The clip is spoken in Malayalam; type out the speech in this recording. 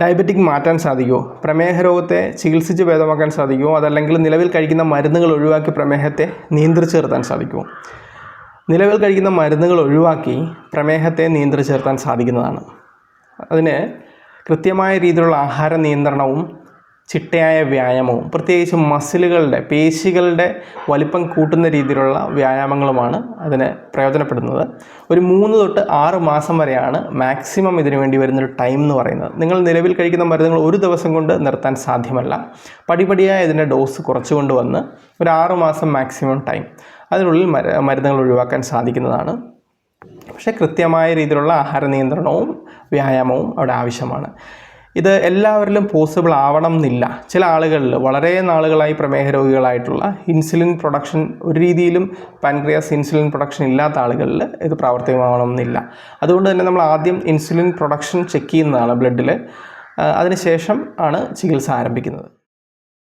ഡയബറ്റിക് മാറ്റാൻ സാധിക്കുമോ? പ്രമേഹ രോഗത്തെ ചികിത്സിച്ച് ഭേദമാക്കാൻ സാധിക്കുമോ? അതല്ലെങ്കിൽ നിലവിൽ കഴിക്കുന്ന മരുന്നുകൾ ഒഴിവാക്കി പ്രമേഹത്തെ നിയന്ത്രിച്ച് നിർത്താൻ സാധിക്കുമോ? നിലവിൽ കഴിക്കുന്ന മരുന്നുകൾ ഒഴിവാക്കി പ്രമേഹത്തെ നിയന്ത്രിച്ച് നിർത്താൻ സാധിക്കുന്നതാണ്. അതിന് കൃത്യമായ രീതിയിലുള്ള ആഹാര നിയന്ത്രണവും ചിട്ടയായ വ്യായാമവും പ്രത്യേകിച്ച് മസിലുകളുടെ പേശികളുടെ വലിപ്പം കൂട്ടുന്ന രീതിയിലുള്ള വ്യായാമങ്ങളുമാണ് അതിന് പ്രയോജനപ്പെടുന്നത്. ഒരു 3 തൊട്ട് 6 മാസം വരെയാണ് മാക്സിമം ഇതിനു വേണ്ടി വരുന്നൊരു ടൈം എന്ന് പറയുന്നത്. നിങ്ങൾ നിലവിൽ കഴിക്കുന്ന മരുന്നുകൾ ഒരു ദിവസം കൊണ്ട് നിർത്താൻ സാധ്യമല്ല. പടിപടിയായി ഇതിൻ്റെ ഡോസ് കുറച്ചുകൊണ്ട് വന്ന് ഒരു 6 മാസം മാക്സിമം ടൈം അതിനുള്ളിൽ മരുന്നുകൾ ഒഴിവാക്കാൻ സാധിക്കുന്നതാണ്. പക്ഷേ കൃത്യമായ രീതിയിലുള്ള ആഹാര നിയന്ത്രണവും വ്യായാമവും അവിടെ ആവശ്യമാണ്. ഇത് എല്ലാവരിലും പോസിബിൾ ആവണം എന്നില്ല. ചില ആളുകളിൽ വളരെ നാളുകളായി പ്രമേഹ രോഗികളായിട്ടുള്ള ഇൻസുലിൻ പ്രൊഡക്ഷൻ ഒരു രീതിയിലും പാൻക്രിയാസ് ഇൻസുലിൻ പ്രൊഡക്ഷൻ ഇല്ലാത്ത ആളുകളിൽ ഇത് പ്രാവർത്തികമാവണം എന്നില്ല. അതുകൊണ്ട് തന്നെ നമ്മൾ ആദ്യം ഇൻസുലിൻ പ്രൊഡക്ഷൻ ചെക്ക് ചെയ്യുന്നതാണ് ബ്ലഡിൽ. അതിനുശേഷം ആണ് ചികിത്സ ആരംഭിക്കുന്നത്.